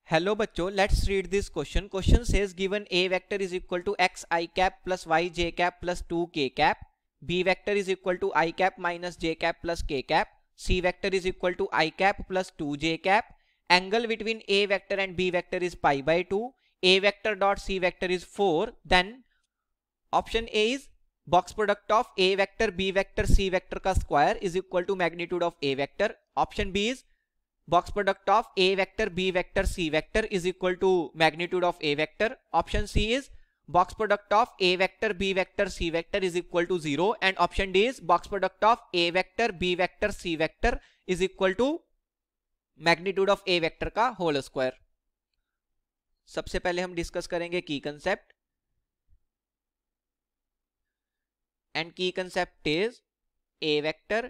Hello बच्चों, let's read this question. Question says given a vector is equal to x I cap plus y j cap plus 2 k cap, b vector is equal to I cap minus j cap plus k cap, c vector is equal to I cap plus 2 j cap. Angle between a vector and b vector is pi by 2. a vector dot c vector is 4. Then option A is box product of a vector b vector c vector का square is equal to magnitude of a vector. Option B is box product of a vector b vector c vector is equal to magnitude of a vector. Option C is box product of a vector b vector c vector is equal to 0 and option D is box product of a vector b vector c vector is equal to magnitude of a vector का whole square. सबसे पहले हम discuss करेंगे की concept and की concept is a vector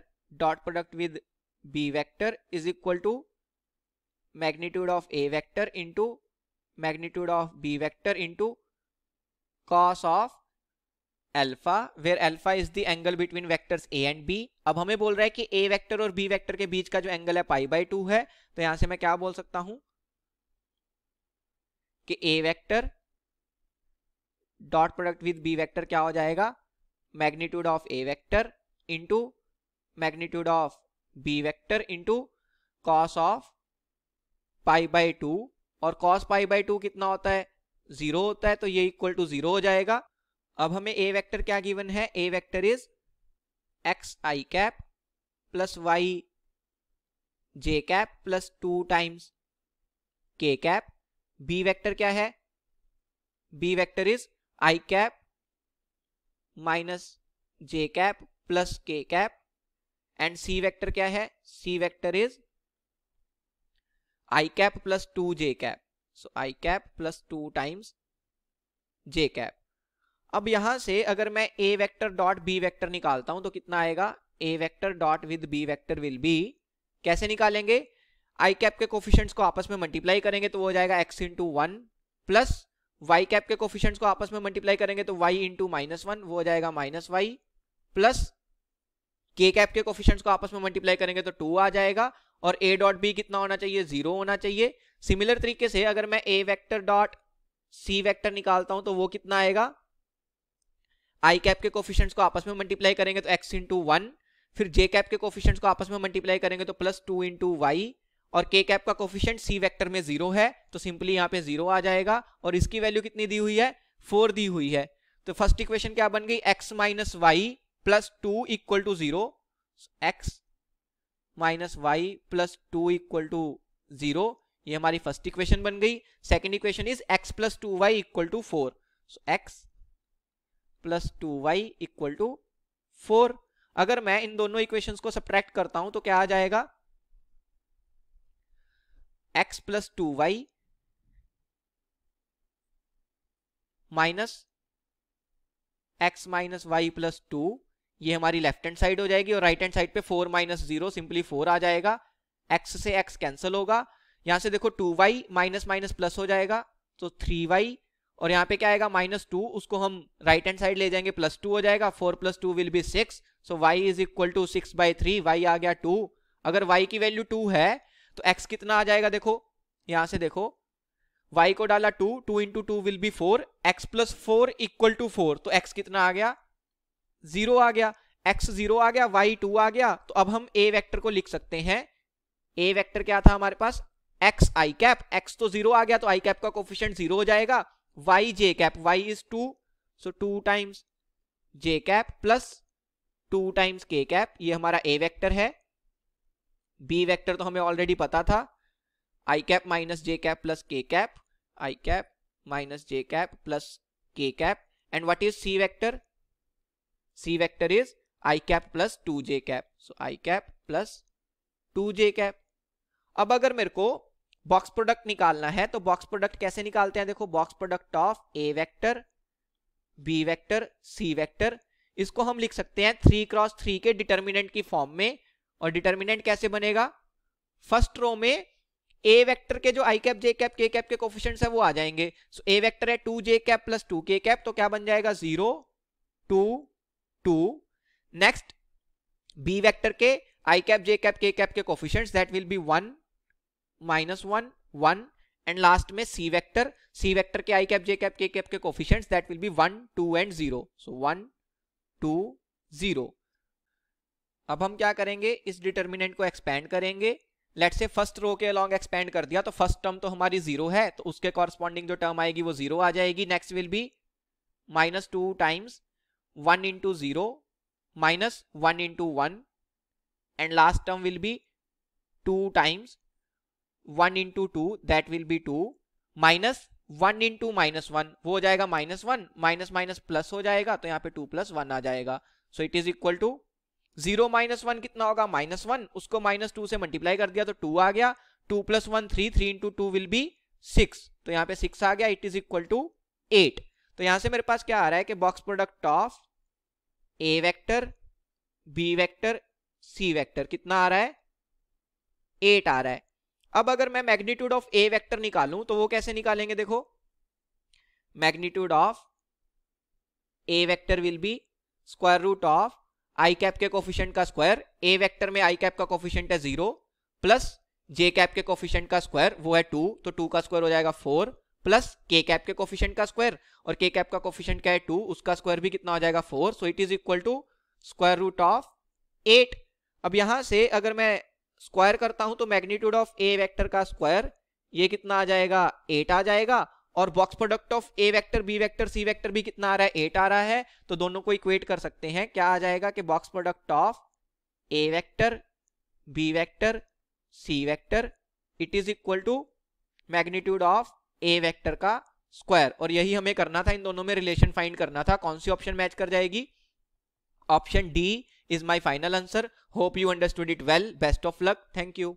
dot product with b vector is equal to magnitude of a vector into magnitude of b vector into cos of alpha, where alpha is the angle between vectors a and b. अब हमें बोल रहा है कि a vector और b vector के बीच का जो एंगल है पाई बाय 2 है, तो यहां से मैं क्या बोल सकता हूं कि a vector dot product with b vector क्या हो जाएगा, magnitude of a vector into magnitude of b vector into cos of pi by 2. और कॉस पाई बाय 2 कितना होता है, 0 होता है, तो ये इक्वल टू 0 हो जाएगा. अब हमें a वेक्टर क्या गिवन है, a vector is x I cap plus y j cap plus 2 times k cap. b vector क्या है, b vector is I cap minus j cap plus k cap. And c vector क्या है, c vector is I cap plus 2 j cap. So I cap plus 2 times j cap. अब यहां से अगर मैं a vector dot b vector निकालता हूं तो कितना आएगा, a vector dot with b vector will B, कैसे निकालेंगे, I कैप के कोफिशिएंट्स को आपस में मल्टीप्लाई करेंगे तो वो हो जाएगा x into 1 plus y cap के कोफिशिएंट्स को आपस में मल्टीप्लाई करेंगे तो y इंटू माइनस 1 वो हो जाएगा minus y plus k cap के कोफिशिएंट्स को आपस में मल्टीप्लाई करेंगे तो 2 आ जाएगा. और a डॉट b कितना होना चाहिए, 0 होना चाहिए. सिमिलर तरीके से अगर मैं a vector dot c vector निकालता हूं तो वो कितना आएगा, I कैप के कोफिशिएंट्स को आपस में मल्टीप्लाई करेंगे तो x इंटू 1, फिर j कैप के कोफिशिएंट्स को आपस में मल्टीप्लाई करेंगे तो प्लस 2 इंटू y, और k कैप का कोफिशिएंट c वेक्टर में 0 है तो सिंपली यहाँ पे 0 आ जाएगा. और इसकी वैल्यू कितनी दी हुई है, 4 दी हुई है. तो फर्स्ट इक्वेशन क्या बन गई, x minus y plus 2 equal to 0. x minus y plus 2 equal to 0, ये हमारी फर्स्ट इक्वेशन बन गई. Second equation is x plus 2y equal to 4. So x plus 2y equal to 4. अगर मैं इन दोनों इक्वेशंस को सब्ट्रैक्ट करता हूं तो क्या आ जाएगा, x plus 2y minus x minus y plus 2, ये हमारी लेफ्ट हैंड साइड हो जाएगी. और राइट हैंड साइड पे 4 माइनस 0 सिंपली 4 आ जाएगा. x से x कैंसिल होगा, यहां से देखो 2y माइनस माइनस प्लस हो जाएगा तो 3y, और यहाँ पे क्या आएगा माइनस 2, उसको हम राइट हैंड साइड ले जाएंगे प्लस 2 हो जाएगा. 4 plus 2 will be 6. So y is equal to 6 by 3, y आ गया 2. अगर y की वैल्यू 2 है तो x कितना आ जाएगा, देखो यहां से देखो y को डाला 2, 2 into 2 will be 4, x plus 4 equal to 4, तो x कितना आ गया, 0 आ गया. x 0 आ गया, y 2 आ गया. तो अब हम a वेक्टर को लिख सकते हैं, a वेक्टर क्या था हमारे पास, x I कैप, x तो 0 आ गया तो I कैप का कोफिशिएंट 0 हो जाएगा. y j cap, y is 2, so 2 times j cap plus 2 times k cap. ये हमारा a वेक्टर है. b वेक्टर तो हमें ऑलरेडी पता था, I cap minus j cap plus k cap, I cap minus j cap plus k cap. And what is c vector, c vector is I cap plus 2j cap. So I cap plus 2j cap. अब अगर मेरे को box product निकालना है तो box product कैसे निकालते हैं, देखो box product of a vector b vector c vector, इसको हम लिख सकते हैं 3 क्रॉस 3 के डिटर्मिनेंट की फॉर्म में. और डिटर्मिनेंट कैसे बनेगा, फर्स्ट रो में a वेक्टर के जो I cap j cap k cap के कोफिशिएंट्स है वो आ जाएंगे. सो a वेक्टर है 2j cap plus 2k cap, तो क्या बन जाएगा 0 2 2. नेक्स्ट b वेक्टर के I cap j cap k cap के coefficients that will be 1 -1 1 and last में सी वेक्टर के I cap J cap K cap के coefficients that will be 1 2 and 0. So 1 2 0. अब हम क्या करेंगे, इस डिटर्मिनेंट को एक्सपेंड करेंगे. लेट से फर्स्ट रो के अलोंग एक्सपेंड कर दिया तो फर्स्ट टर्म तो हमारी 0 है, तो उसके कॉरस्पॉन्डिंग जो टर्म आएगी वो 0 आ जाएगी. Next will be -2 times 1 into 0 minus 1 into 1 and last term will be 2 times 1 into 2 that will be 2 minus 1 into -1 वो हो जाएगा -1 माइनस माइनस प्लस हो जाएगा तो यहाँ पे 2 + 1 आ जाएगा. So it is equal to 0 - 1 कितना होगा -1, उसको -2 से मल्टीप्लाई कर दिया तो 2 आ गया. 2 + 1 3, 3 into 2 will be 6, तो यहाँ पे 6 आ गया. It is equal to 8. तो यहां से मेरे पास क्या आ रहा है कि box product of a vector b vector c vector कितना आ रहा है, 8 आ रहा है. अब अगर मैं मैग्नीट्यूड ऑफ ए वेक्टर निकालूं तो वो कैसे निकालेंगे, देखो magnitude of a vector will be square root of i cap के कोफिशिएंट का स्क्वायर. ए वेक्टर में आई कैप का कोफिशिएंट है 0 प्लस जे कैप के कोफिशिएंट का स्क्वायर वो है 2, तो 2 का स्क्वायर हो जाएगा 4 प्लस के कैप के कोफिशिएंट का स्क्वायर, और के कैप का कोफिशिएंट क्या है 2, उसका स्क्वायर भी कितना हो जाएगा 4. So it is equal to square root of 8. अब यहां से अगर मैं स्क्वायर करता हूं तो मैग्नीट्यूड ऑफ ए वेक्टर का स्क्वायर ये कितना आ जाएगा 8 आ जाएगा, और box product of a vector b vector c vector भी कितना आ रहा है 8 आ रहा है. तो दोनों को इक्वेट कर सकते हैं, क्या आ जाएगा कि box product of a vector b vector c vector it is equal to magnitude of a vector का स्क्वायर. और यही हमें करना था, इन दोनों में रिलेशन फाइंड करना था. कौन सी ऑप्शन मैच कर जाएगी, option D is my final answer. Hope you understood it well. Best of luck. Thank you.